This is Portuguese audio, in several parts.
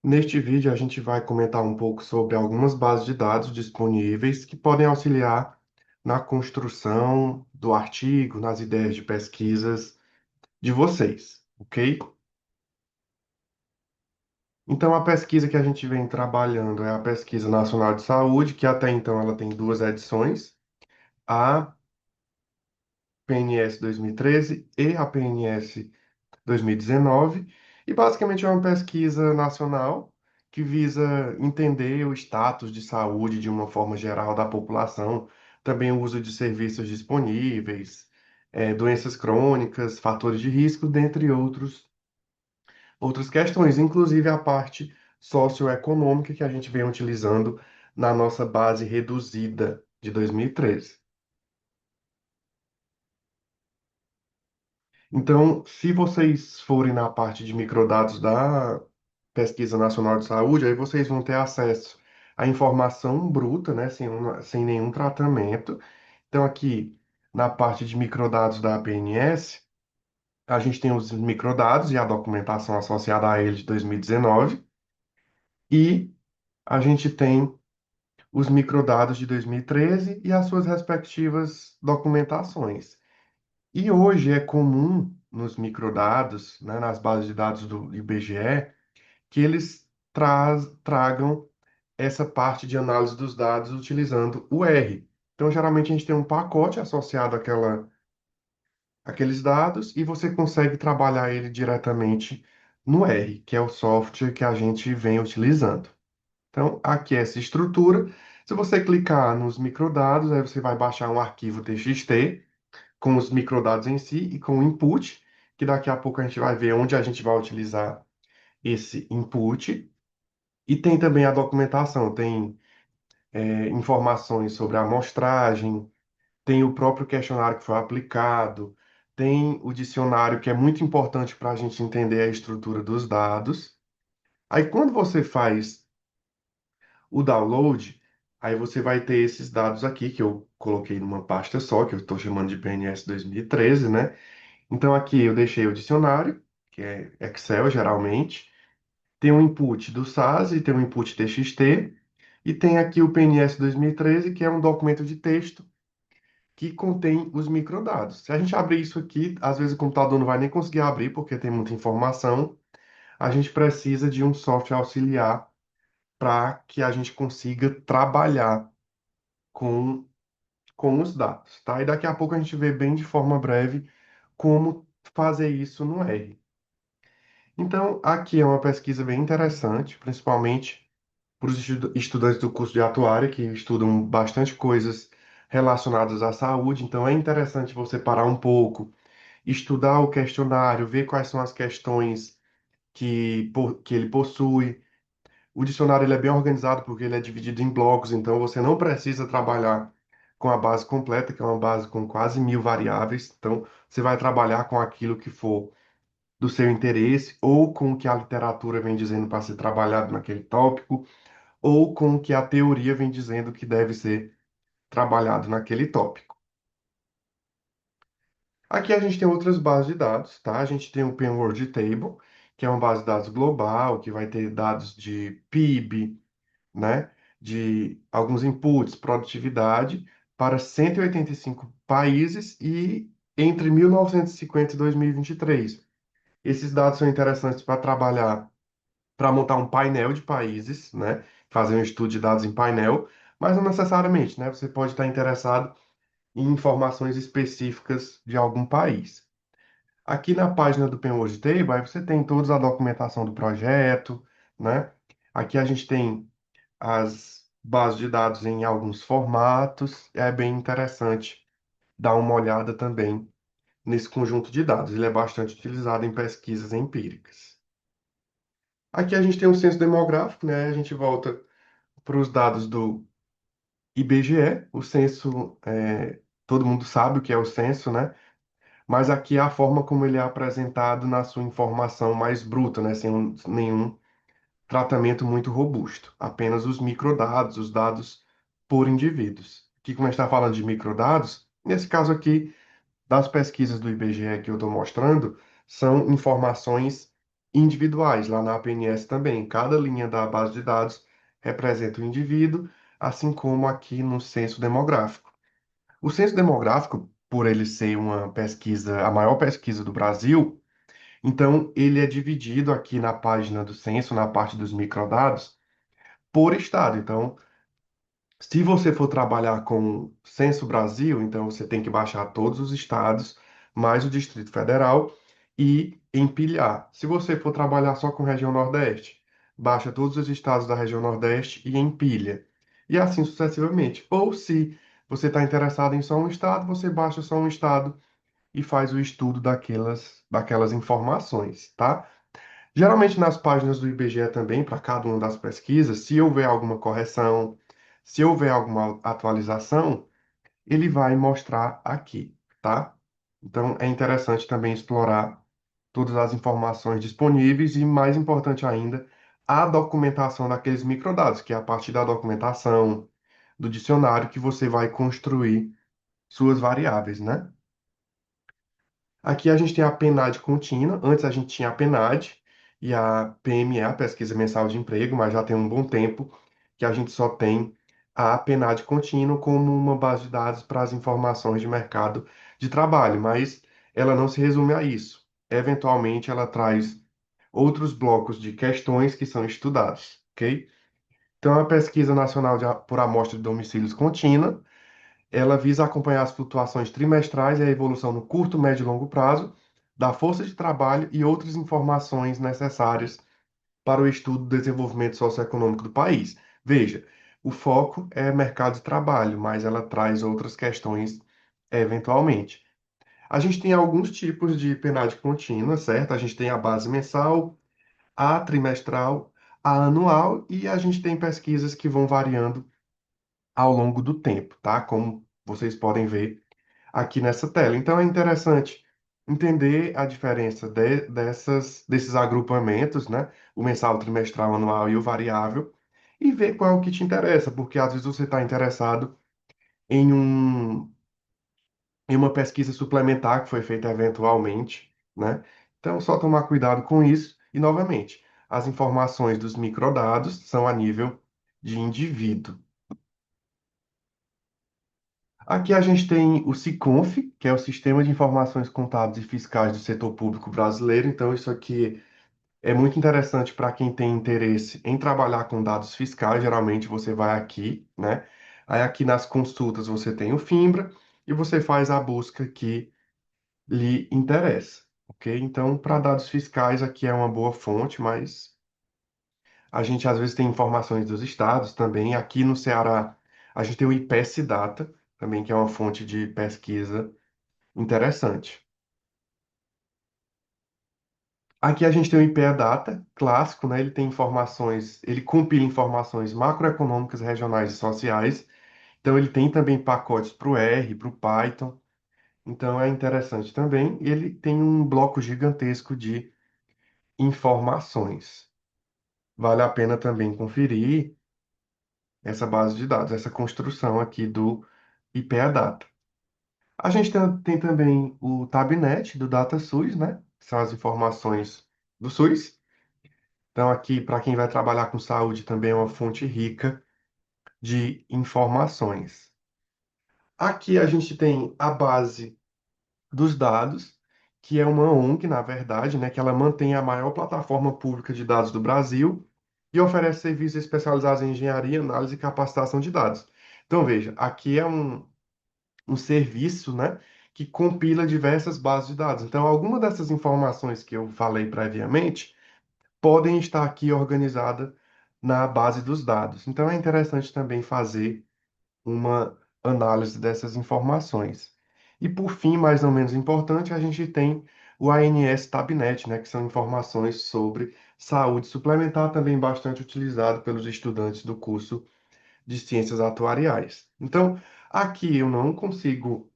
Neste vídeo, a gente vai comentar um pouco sobre algumas bases de dados disponíveis que podem auxiliar na construção do artigo, nas ideias de pesquisas de vocês, ok? Então, a pesquisa que a gente vem trabalhando é a Pesquisa Nacional de Saúde, que até então ela tem duas edições, a PNS 2013 e a PNS 2019, e basicamente é uma pesquisa nacional que visa entender o status de saúde de uma forma geral da população, também o uso de serviços disponíveis, doenças crônicas, fatores de risco, dentre outras questões, inclusive a parte socioeconômica que a gente vem utilizando na nossa base reduzida de 2013. Então, se vocês forem na parte de microdados da Pesquisa Nacional de Saúde, aí vocês vão ter acesso à informação bruta, né, sem nenhum tratamento. Então, aqui na parte de microdados da APNS, a gente tem os microdados e a documentação associada a eles de 2019, e a gente tem os microdados de 2013 e as suas respectivas documentações. E hoje é comum nos microdados, né, nas bases de dados do IBGE, que eles tragam essa parte de análise dos dados utilizando o R. Então, geralmente, a gente tem um pacote associado àqueles dados e você consegue trabalhar ele diretamente no R, que é o software que a gente vem utilizando. Então, aqui é essa estrutura. Se você clicar nos microdados, aí você vai baixar um arquivo TXT com os microdados em si e com o input, que daqui a pouco a gente vai ver onde a gente vai utilizar esse input. E tem também a documentação, tem informações sobre a amostragem, tem o próprio questionário que foi aplicado, tem o dicionário, que é muito importante para a gente entender a estrutura dos dados. Aí, quando você faz o download, aí você vai ter esses dados aqui, que eu coloquei numa pasta só, que eu estou chamando de PNS 2013, né? Então aqui eu deixei o dicionário, que é Excel geralmente, tem um input do SAS e tem um input TXT, e tem aqui o PNS 2013, que é um documento de texto que contém os microdados. Se a gente abrir isso aqui, às vezes o computador não vai nem conseguir abrir porque tem muita informação. A gente precisa de um software auxiliar para que a gente consiga trabalhar com, com os dados, tá? E daqui a pouco a gente vê bem de forma breve como fazer isso no R. Então, aqui é uma pesquisa bem interessante, principalmente para os estudantes do curso de atuária, que estudam bastante coisas relacionadas à saúde. Então, é interessante você parar um pouco, estudar o questionário, ver quais são as questões que ele possui. O dicionário ele é bem organizado porque ele é dividido em blocos, então você não precisa trabalhar com a base completa, que é uma base com quase 1.000 variáveis. Então, você vai trabalhar com aquilo que for do seu interesse, ou com o que a literatura vem dizendo para ser trabalhado naquele tópico, ou com o que a teoria vem dizendo que deve ser trabalhado naquele tópico. Aqui a gente tem outras bases de dados, tá? A gente tem o Penword Table, que é uma base de dados global, que vai ter dados de PIB, né? De alguns inputs, produtividade, para 185 países e entre 1950 e 2023. Esses dados são interessantes para trabalhar, para montar um painel de países, né? Fazer um estudo de dados em painel, mas não necessariamente, né? Você pode estar interessado em informações específicas de algum país. Aqui na página do Penword Table, aí você tem toda a documentação do projeto, né? Aqui a gente tem as bases de dados em alguns formatos, é bem interessante dar uma olhada também nesse conjunto de dados. Ele é bastante utilizado em pesquisas empíricas. Aqui a gente tem um censo demográfico, né? A gente volta para os dados do IBGE. O censo, todo mundo sabe o que é o censo, né? Mas aqui é a forma como ele é apresentado na sua informação mais bruta, né? Sem nenhum tratamento muito robusto. Apenas os microdados, os dados por indivíduos. Aqui, como a gente está falando de microdados, nesse caso aqui, das pesquisas do IBGE que eu estou mostrando, são informações individuais, lá na APNS também. Cada linha da base de dados representa um indivíduo, assim como aqui no censo demográfico. O censo demográfico, por ele ser uma pesquisa, a maior pesquisa do Brasil, então ele é dividido aqui na página do censo, na parte dos microdados, por estado. Então, se você for trabalhar com Censo Brasil, então você tem que baixar todos os estados, mais o Distrito Federal e empilhar. Se você for trabalhar só com região Nordeste, baixa todos os estados da região Nordeste e empilha. E assim sucessivamente. Ou se você está interessado em só um estado, você baixa só um estado e faz o estudo daquelas informações, tá? Geralmente nas páginas do IBGE também, para cada uma das pesquisas, se houver alguma correção, se houver alguma atualização, ele vai mostrar aqui, tá? Então é interessante também explorar todas as informações disponíveis e, mais importante ainda, a documentação daqueles microdados, que é a partir da documentação do dicionário que você vai construir suas variáveis, né? Aqui a gente tem a PNAD contínua. Antes a gente tinha a PNAD e a PME, a Pesquisa Mensal de Emprego, mas já tem um bom tempo que a gente só tem a PNAD contínua como uma base de dados para as informações de mercado de trabalho, mas ela não se resume a isso. Eventualmente ela traz outros blocos de questões que são estudados, ok? Então a Pesquisa Nacional por Amostra de Domicílios contínua, ela visa acompanhar as flutuações trimestrais e a evolução no curto, médio e longo prazo da força de trabalho e outras informações necessárias para o estudo do desenvolvimento socioeconômico do país. Veja, o foco é mercado de trabalho, mas ela traz outras questões eventualmente. A gente tem alguns tipos de PNAD contínua, certo? A gente tem a base mensal, a trimestral, a anual e a gente tem pesquisas que vão variando ao longo do tempo, tá? Como vocês podem ver aqui nessa tela. Então é interessante entender a diferença desses agrupamentos, né? O mensal, o trimestral, o anual e o variável, e ver qual é o que te interessa, porque às vezes você está interessado em em uma pesquisa suplementar que foi feita eventualmente, né? Então, só tomar cuidado com isso. E, novamente, as informações dos microdados são a nível de indivíduo. Aqui a gente tem o SICONF, que é o Sistema de Informações Contábeis e Fiscais do Setor Público Brasileiro. Então, isso aqui é muito interessante para quem tem interesse em trabalhar com dados fiscais. Geralmente você vai aqui, né? Aí aqui nas consultas você tem o FINBRA e você faz a busca que lhe interessa, ok? Então, para dados fiscais aqui é uma boa fonte, mas a gente às vezes tem informações dos estados também. Aqui no Ceará a gente tem o IPES Data, também que é uma fonte de pesquisa interessante. Aqui a gente tem o IPEA Data, clássico, né? Ele tem informações, ele compila informações macroeconômicas, regionais e sociais. Então ele tem também pacotes para o R, para o Python. Então é interessante também. Ele tem um bloco gigantesco de informações. Vale a pena também conferir essa base de dados, essa construção aqui do IPEA Data. A gente tem também o Tabnet do DataSUS, né? Que são as informações do SUS. Então, aqui, para quem vai trabalhar com saúde, também é uma fonte rica de informações. Aqui a gente tem a base dos dados, que é uma ONG, na verdade, né, que ela mantém a maior plataforma pública de dados do Brasil e oferece serviços especializados em engenharia, análise e capacitação de dados. Então, veja, aqui é um serviço, né, que compila diversas bases de dados. Então, alguma dessas informações que eu falei previamente podem estar aqui organizadas na base dos dados. Então é interessante também fazer uma análise dessas informações. E por fim, mais ou menos importante, a gente tem o ANS Tabnet, né, que são informações sobre saúde suplementar, também bastante utilizado pelos estudantes do curso de Ciências Atuariais. Então, aqui eu não consigo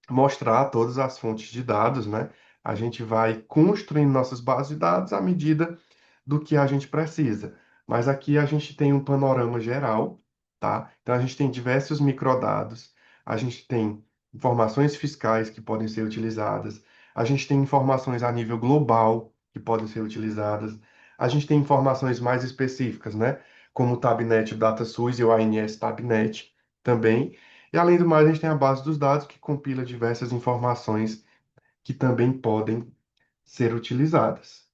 mostrar todas as fontes de dados, né? A gente vai construindo nossas bases de dados à medida do que a gente precisa. Mas aqui a gente tem um panorama geral, tá? Então a gente tem diversos microdados, a gente tem informações fiscais que podem ser utilizadas, a gente tem informações a nível global que que podem ser utilizadas. A gente tem informações mais específicas, né? Como o Tabnet, o DataSUS e o ANS Tabnet também. E além do mais, a gente tem a base dos dados que compila diversas informações que também podem ser utilizadas.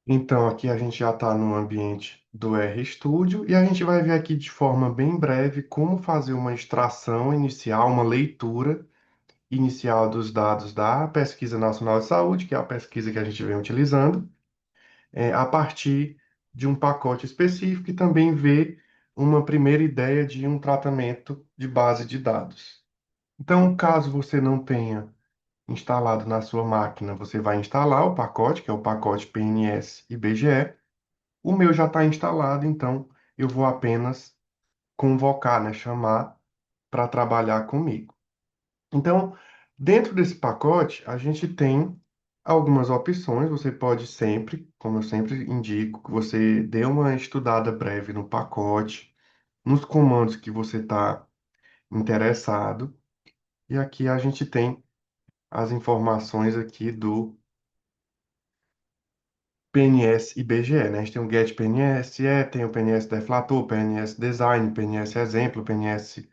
Então, aqui a gente já está no ambiente do RStudio e a gente vai ver aqui de forma bem breve como fazer uma extração inicial, uma leitura inicial dos dados da Pesquisa Nacional de Saúde, que é a pesquisa que a gente vem utilizando, a partir de um pacote específico e também ver uma primeira ideia de um tratamento de base de dados. Então, caso você não tenha instalado na sua máquina, você vai instalar o pacote, que é o pacote PNS IBGE. O meu já está instalado, então eu vou apenas convocar, né, chamar para trabalhar comigo. Então, dentro desse pacote, a gente tem algumas opções. Você pode sempre, como eu sempre indico, que você dê uma estudada breve no pacote, nos comandos que você está interessado. E aqui a gente tem as informações aqui do PNS e BGE, né? A gente tem o Get PNS, tem o PNS Deflator, PNS Design, PNS Exemplo, PNS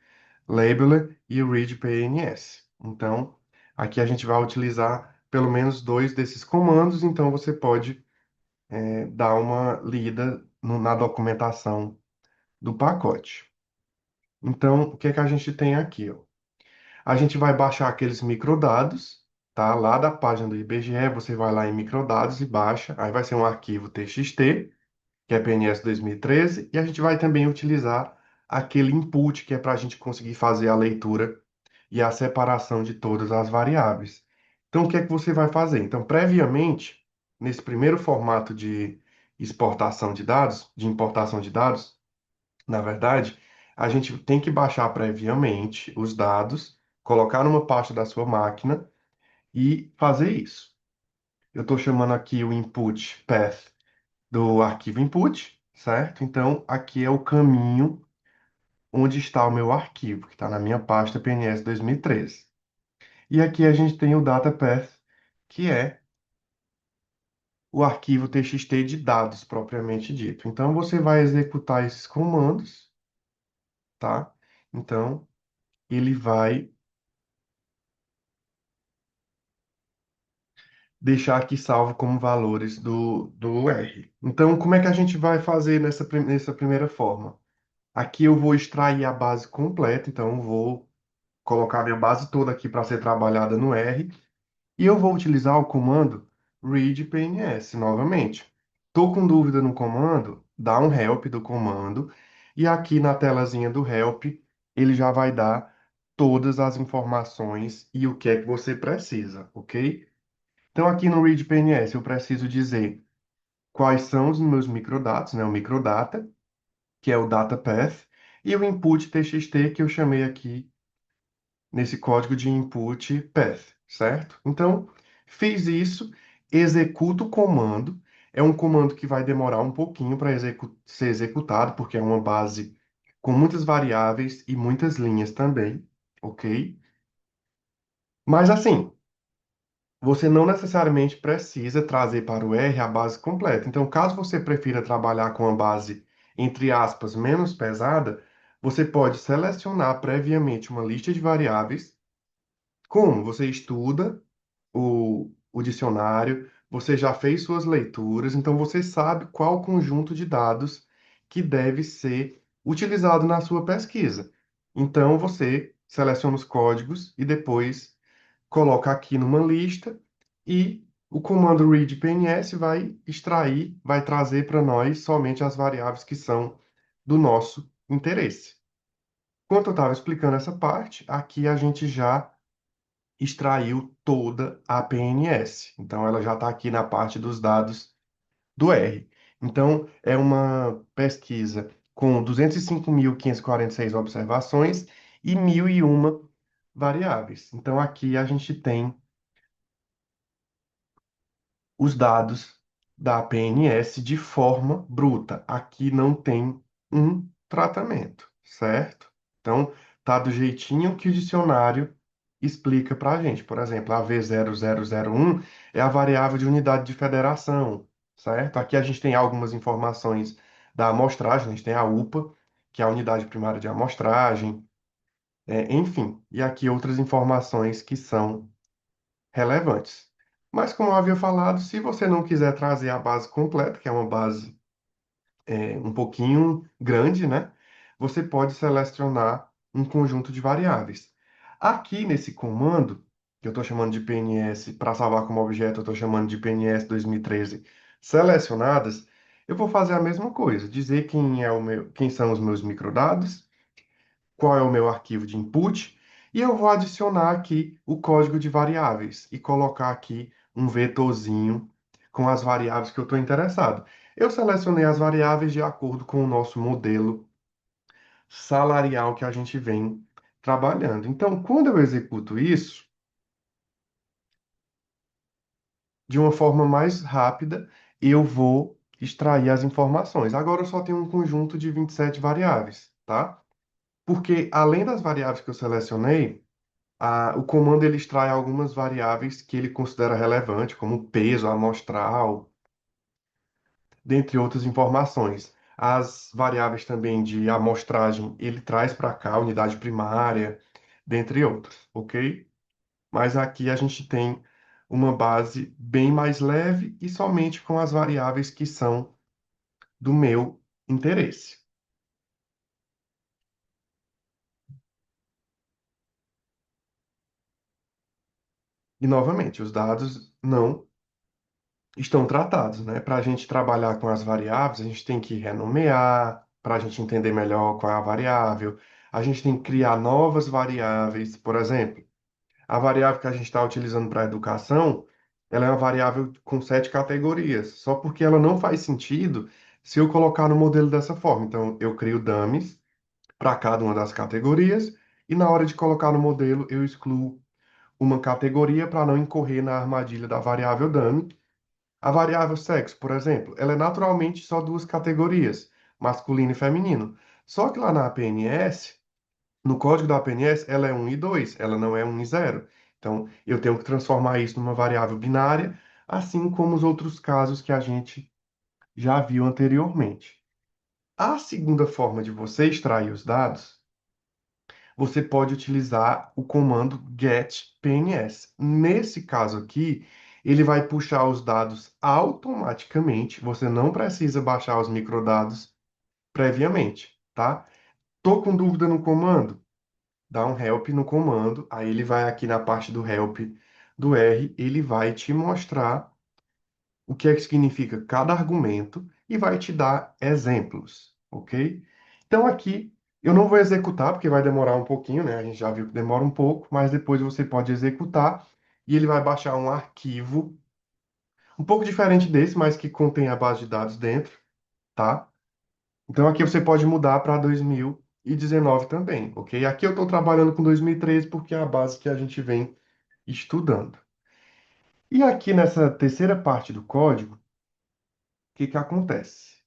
Labeler e o Read PNS. Então, aqui a gente vai utilizar pelo menos dois desses comandos, então você pode dar uma lida na documentação do pacote. Então, o que é que a gente tem aqui, ó? A gente vai baixar aqueles microdados, tá? Lá da página do IBGE, você vai lá em microdados e baixa, aí vai ser um arquivo TXT, que é PNS 2013, e a gente vai também utilizar aquele input que é para a gente conseguir fazer a leitura e a separação de todas as variáveis. Então, o que é que você vai fazer? Então, previamente, nesse primeiro formato de exportação de dados, de importação de dados, na verdade, a gente tem que baixar previamente os dados, colocar numa pasta da sua máquina e fazer isso. Eu estou chamando aqui o input path do arquivo input, certo? Então, aqui é o caminho onde está o meu arquivo, que está na minha pasta PNS 2013. E aqui a gente tem o data path, que é o arquivo TXT de dados propriamente dito. Então, você vai executar esses comandos, tá? Então, ele vai deixar aqui salvo como valores do R. Então, como é que a gente vai fazer nessa primeira forma? Aqui eu vou extrair a base completa, então eu vou colocar minha base toda aqui para ser trabalhada no R. E eu vou utilizar o comando read PNS novamente. Estou com dúvida no comando, dá um help do comando. E aqui na telazinha do help, ele já vai dar todas as informações e o que é que você precisa, ok? Então aqui no read PNS eu preciso dizer quais são os meus microdados, né? O microdata, que é o data path, e o input TXT que eu chamei aqui nesse código de input path, certo? Então, fiz isso, executo o comando. É um comando que vai demorar um pouquinho para ser executado, porque é uma base com muitas variáveis e muitas linhas também, ok? Mas assim, você não necessariamente precisa trazer para o R a base completa. Então, caso você prefira trabalhar com a base, entre aspas, menos pesada, você pode selecionar previamente uma lista de variáveis. Como você estuda o dicionário, você já fez suas leituras, então você sabe qual conjunto de dados que deve ser utilizado na sua pesquisa. Então você seleciona os códigos e depois coloca aqui numa lista e o comando read PNS vai extrair, vai trazer para nós somente as variáveis que são do nosso interesse. Enquanto eu estava explicando essa parte, aqui a gente já extraiu toda a PNS. Então, ela já está aqui na parte dos dados do R. Então, é uma pesquisa com 205.546 observações e 1.001 variáveis. Então, aqui a gente tem os dados da PNS de forma bruta. Aqui não tem um tratamento, certo? Então, tá do jeitinho que o dicionário explica para a gente. Por exemplo, a V0001 é a variável de unidade de federação, certo? Aqui a gente tem algumas informações da amostragem, a gente tem a UPA, que é a unidade primária de amostragem, enfim, e aqui outras informações que são relevantes. Mas, como eu havia falado, se você não quiser trazer a base completa, que é uma base um pouquinho grande, né? Você pode selecionar um conjunto de variáveis. Aqui nesse comando, que eu estou chamando de PNS, para salvar como objeto, eu estou chamando de PNS 2013 selecionadas, eu vou fazer a mesma coisa, dizer quem são os meus microdados, qual é o meu arquivo de input, e eu vou adicionar aqui o código de variáveis e colocar aqui um vetorzinho com as variáveis que eu estou interessado. Eu selecionei as variáveis de acordo com o nosso modelo salarial que a gente vem trabalhando. Então, quando eu executo isso, de uma forma mais rápida, eu vou extrair as informações. Agora eu só tenho um conjunto de 27 variáveis, tá? Porque além das variáveis que eu selecionei, o comando ele extrai algumas variáveis que ele considera relevante, como peso amostral, dentre outras informações. As variáveis também de amostragem ele traz para cá, unidade primária, dentre outros, ok? Mas aqui a gente tem uma base bem mais leve e somente com as variáveis que são do meu interesse. E novamente, os dados não estão tratados, né? Para a gente trabalhar com as variáveis, a gente tem que renomear, para a gente entender melhor qual é a variável. A gente tem que criar novas variáveis. Por exemplo, a variável que a gente está utilizando para a educação, ela é uma variável com 7 categorias, só porque ela não faz sentido se eu colocar no modelo dessa forma. Então, eu crio dummies para cada uma das categorias e na hora de colocar no modelo, eu excluo uma categoria para não incorrer na armadilha da variável dummy. A variável sexo, por exemplo, ela é naturalmente só duas categorias, masculino e feminino. Só que lá na APNS, no código da APNS, ela é um e 2, ela não é um e zero. Então, eu tenho que transformar isso numa variável binária, assim como os outros casos que a gente já viu anteriormente. A segunda forma de você extrair os dados, você pode utilizar o comando getPNS. Nesse caso aqui, ele vai puxar os dados automaticamente, você não precisa baixar os microdados previamente, tá? Tô com dúvida no comando? Dá um help no comando, aí ele vai aqui na parte do help do R, ele vai te mostrar o que é que significa cada argumento e vai te dar exemplos, ok? Então aqui eu não vou executar porque vai demorar um pouquinho, né? A gente já viu que demora um pouco, mas depois você pode executar e ele vai baixar um arquivo um pouco diferente desse, mas que contém a base de dados dentro, tá? Então aqui você pode mudar para 2019 também, ok? Aqui eu estou trabalhando com 2013 porque é a base que a gente vem estudando. E aqui nessa terceira parte do código, o que que acontece?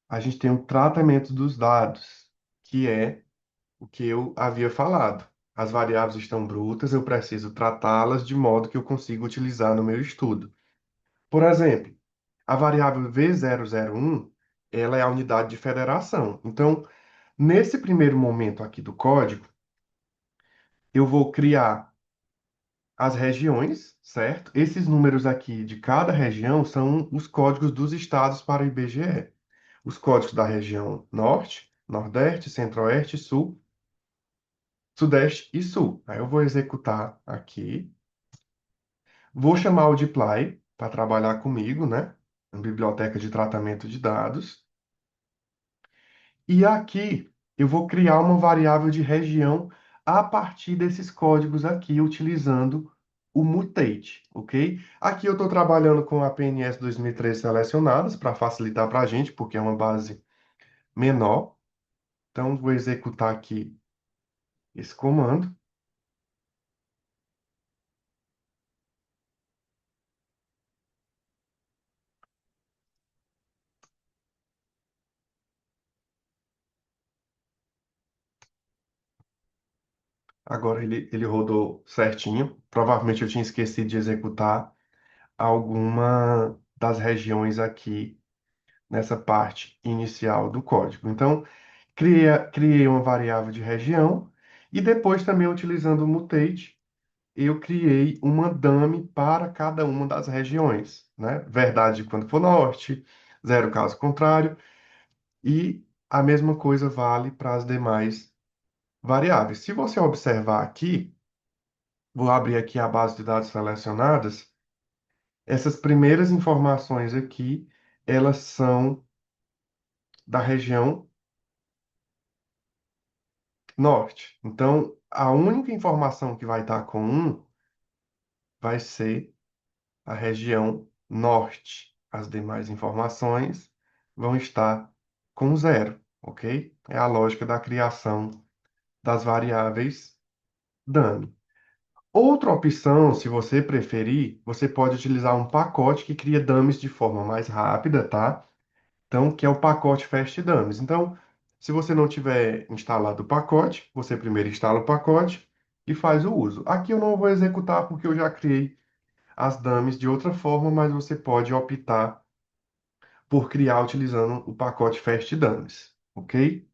A gente tem o tratamento dos dados, que é o que eu havia falado. As variáveis estão brutas, eu preciso tratá-las de modo que eu consiga utilizar no meu estudo. Por exemplo, a variável V001, ela é a unidade de federação. Então, nesse primeiro momento aqui do código, eu vou criar as regiões, certo? Esses números aqui de cada região são os códigos dos estados para o IBGE. Os códigos da região Norte, Nordeste, Centro-Oeste, Sul, Sudeste e Sul. Aí eu vou executar aqui. Vou chamar o dplyr para trabalhar comigo, né? Na biblioteca de tratamento de dados. E aqui eu vou criar uma variável de região a partir desses códigos aqui, utilizando o mutate, ok? Aqui eu estou trabalhando com a PNS 2013 selecionadas para facilitar para a gente, porque é uma base menor. Então, vou executar aqui esse comando. Agora ele rodou certinho. Provavelmente eu tinha esquecido de executar alguma das regiões aqui nessa parte inicial do código. Então, criei uma variável de região e depois também utilizando o mutate, eu criei uma dummy para cada uma das regiões, né? Verdade quando for norte, zero caso contrário, e a mesma coisa vale para as demais variáveis. Se você observar aqui, vou abrir aqui a base de dados selecionadas, essas primeiras informações aqui, elas são da região norte. Então, a única informação que vai estar com um vai ser a região norte. As demais informações vão estar com zero, ok? É a lógica da criação das variáveis dano. Outra opção, se você preferir, você pode utilizar um pacote que cria dummies de forma mais rápida, tá? Então, que é o pacote Fast Dummies. Então, se você não tiver instalado o pacote, você primeiro instala o pacote e faz o uso. Aqui eu não vou executar porque eu já criei as dummies de outra forma, mas você pode optar por criar utilizando o pacote Fast Dummies, ok?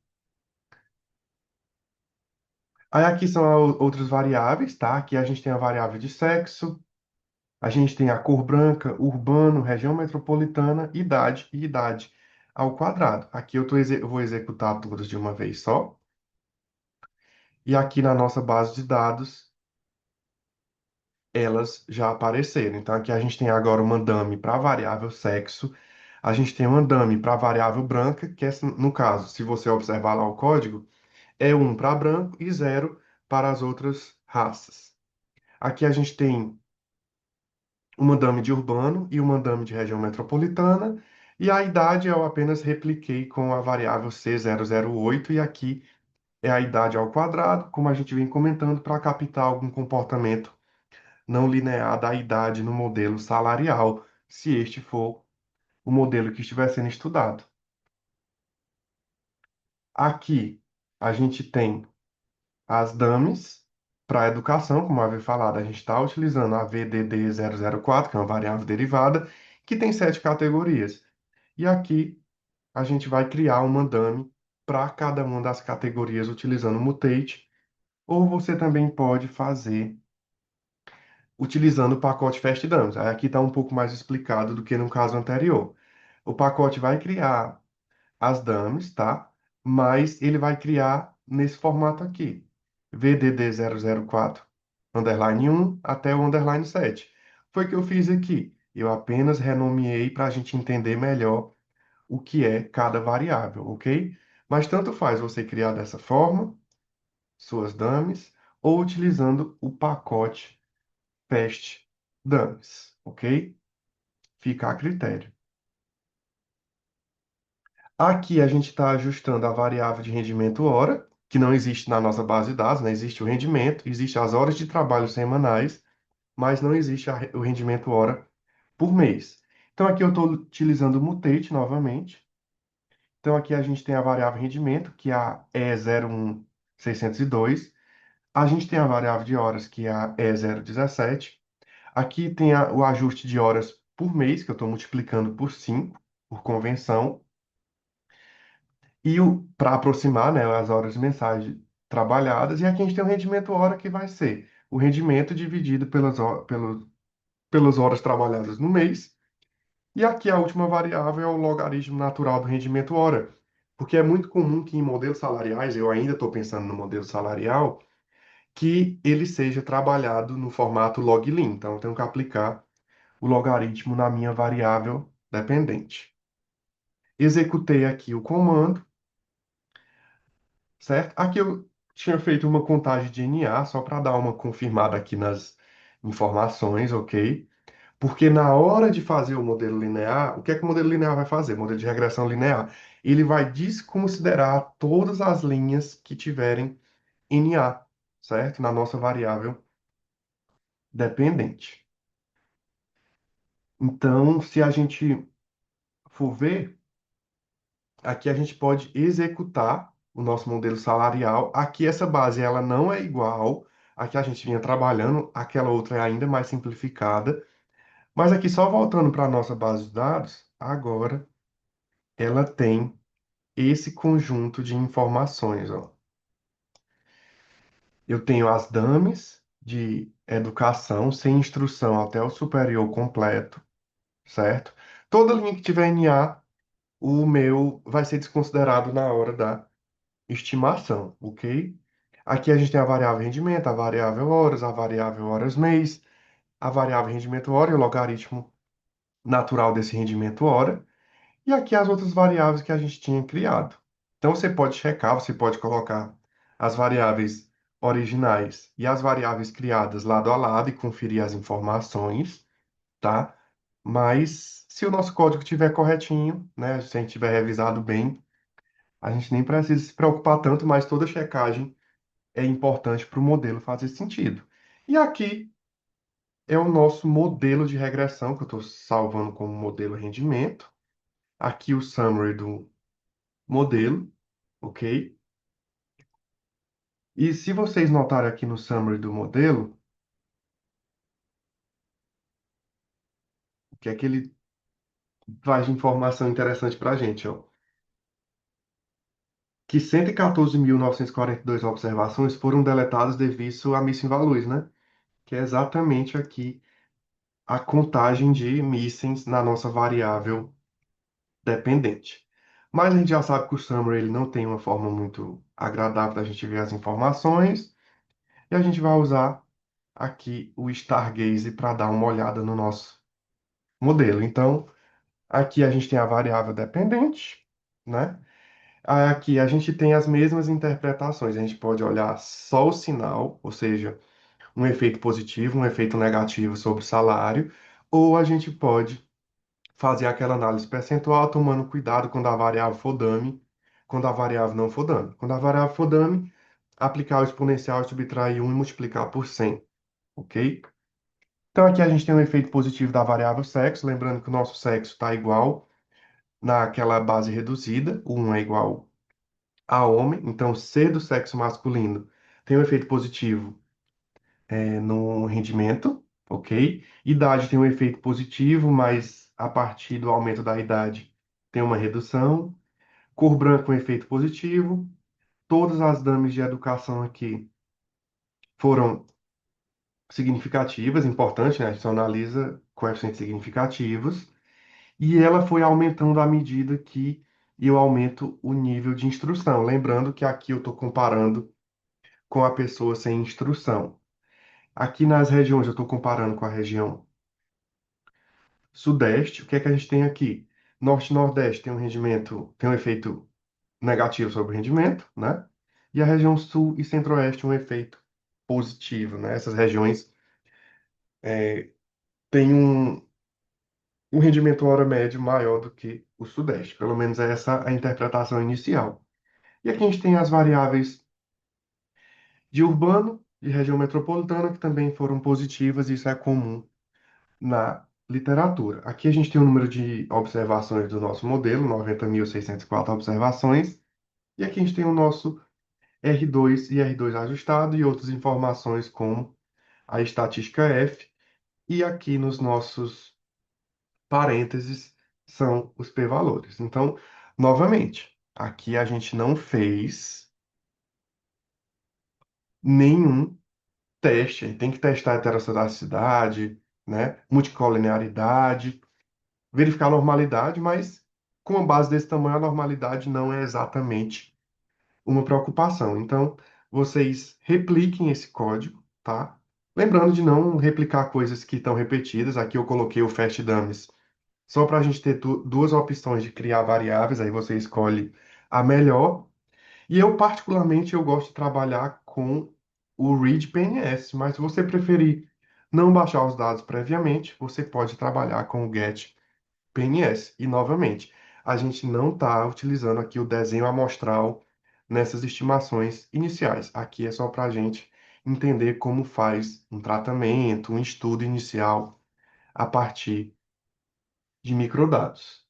Aí aqui são outras variáveis, tá? Aqui a gente tem a variável de sexo, a gente tem a cor branca, urbano, região metropolitana, idade e idade ao quadrado. Aqui eu vou executar todas de uma vez só. E aqui na nossa base de dados, elas já apareceram. Então aqui a gente tem agora uma dummy para a variável sexo, a gente tem uma dummy para a variável branca, que é, no caso, se você observar lá o código, é um para branco e zero para as outras raças. Aqui a gente tem uma dummy de urbano e uma dummy de região metropolitana, e a idade eu apenas repliquei com a variável C008, e aqui é a idade ao quadrado, como a gente vem comentando, para captar algum comportamento não linear da idade no modelo salarial, se este for o modelo que estiver sendo estudado. Aqui a gente tem as dummies para a educação, como havia falado, a gente está utilizando a VDD004, que é uma variável derivada, que tem 7 categorias. E aqui a gente vai criar uma dummy para cada uma das categorias utilizando o mutate, ou você também pode fazer utilizando o pacote Fast Dummies. Aí aqui está um pouco mais explicado do que no caso anterior. O pacote vai criar as dummies, tá? Mas ele vai criar nesse formato aqui. VDD004, underline 1 até o underline 7. Foi o que eu fiz aqui. Eu apenas renomeei para a gente entender melhor o que é cada variável, ok? Mas tanto faz você criar dessa forma, suas dummies, ou utilizando o pacote Fast Dummies, ok? Fica a critério. Aqui a gente está ajustando a variável de rendimento hora, que não existe na nossa base de dados, né? Existe o rendimento, existe as horas de trabalho semanais, mas não existe o rendimento hora por mês. Então aqui eu estou utilizando o mutate novamente. Então aqui a gente tem a variável rendimento, que é a E01602. A gente tem a variável de horas, que é a E017. Aqui tem o ajuste de horas por mês, que eu estou multiplicando por 5 por convenção. E para aproximar, né, as horas mensais trabalhadas. E aqui a gente tem o rendimento hora, que vai ser o rendimento dividido pelas horas trabalhadas no mês. E aqui a última variável é o logaritmo natural do rendimento hora. Porque é muito comum que em modelos salariais, eu ainda estou pensando no modelo salarial, que ele seja trabalhado no formato log-lin. Então, eu tenho que aplicar o logaritmo na minha variável dependente. Executei aqui o comando, certo? Aqui eu tinha feito uma contagem de NA, só para dar uma confirmada aqui nas informações, ok? Porque na hora de fazer o modelo linear, o que é que o modelo linear vai fazer? O modelo de regressão linear. Ele vai desconsiderar todas as linhas que tiverem NA, certo? Na nossa variável dependente. Então, se a gente for ver, aqui a gente pode executar. o nosso modelo salarial. Aqui essa base ela não é igual à que a gente vinha trabalhando, aquela outra é ainda mais simplificada. Mas aqui só voltando para a nossa base de dados, agora ela tem esse conjunto de informações, ó. Eu tenho as DAMEs de educação, sem instrução até o superior completo, certo? Toda linha que tiver NA, o meu vai ser desconsiderado na hora da estimação, ok? Aqui a gente tem a variável rendimento, a variável horas, a variável horas-mês, a variável rendimento hora e o logaritmo natural desse rendimento hora. E aqui as outras variáveis que a gente tinha criado. Então você pode checar, você pode colocar as variáveis originais e as variáveis criadas lado a lado e conferir as informações, tá? Mas se o nosso código estiver corretinho, né, se a gente tiver revisado bem, a gente nem precisa se preocupar tanto, mas toda checagem é importante para o modelo fazer sentido. E aqui é o nosso modelo de regressão que eu estou salvando como modelo rendimento. Aqui o summary do modelo, ok? E se vocês notarem aqui no summary do modelo, o que é que ele traz de informação interessante para a gente, ó? Que 114.942 observações foram deletadas devido a missing values, né? Que é exatamente aqui a contagem de missings na nossa variável dependente. Mas a gente já sabe que o summary ele não tem uma forma muito agradável da gente ver as informações, e a gente vai usar aqui o Stargaze para dar uma olhada no nosso modelo. Então, aqui a gente tem a variável dependente, né? Aqui a gente tem as mesmas interpretações. A gente pode olhar só o sinal, ou seja, um efeito positivo, um efeito negativo sobre o salário, ou a gente pode fazer aquela análise percentual tomando cuidado quando a variável for dummy, quando a variável não for dummy. Quando a variável for dummy, aplicar o exponencial e subtrair 1 e multiplicar por 100, ok? Então aqui a gente tem um efeito positivo da variável sexo, lembrando que o nosso sexo está igual naquela base reduzida, o 1 é igual a homem, então ser do sexo masculino tem um efeito positivo no rendimento, ok? Idade tem um efeito positivo, mas a partir do aumento da idade tem uma redução. Cor branca, um efeito positivo. Todas as damas de educação aqui foram significativas, importante, né? A gente só analisa coeficientes significativos. E ela foi aumentando à medida que eu aumento o nível de instrução. Lembrando que aqui eu estou comparando com a pessoa sem instrução. Aqui nas regiões, eu estou comparando com a região Sudeste. O que é que a gente tem aqui? Norte e Nordeste tem um rendimento, tem um efeito negativo sobre o rendimento, né? E a região Sul e Centro-Oeste um efeito positivo, né? Essas regiões têm um rendimento hora médio maior do que o Sudeste. Pelo menos é essa a interpretação inicial. E aqui a gente tem as variáveis de urbano, de região metropolitana, que também foram positivas, e isso é comum na literatura. Aqui a gente tem o número de observações do nosso modelo, 90.604 observações, e aqui a gente tem o nosso R2 e R2 ajustado e outras informações como a estatística F, e aqui nos nossos parênteses são os p-valores. Então, novamente, aqui a gente não fez nenhum teste. Tem que testar a heterossedacidade, né? Multicolinearidade, verificar a normalidade, mas com uma base desse tamanho, a normalidade não é exatamente uma preocupação. Então, vocês repliquem esse código, tá? Lembrando de não replicar coisas que estão repetidas. Aqui eu coloquei o fast dummies só para a gente ter duas opções de criar variáveis, aí você escolhe a melhor. E eu, particularmente, eu gosto de trabalhar com o read PNS, mas se você preferir não baixar os dados previamente, você pode trabalhar com o get PNS. E, novamente, a gente não está utilizando aqui o desenho amostral nessas estimações iniciais. Aqui é só para a gente entender como faz um tratamento, um estudo inicial a partir de microdados.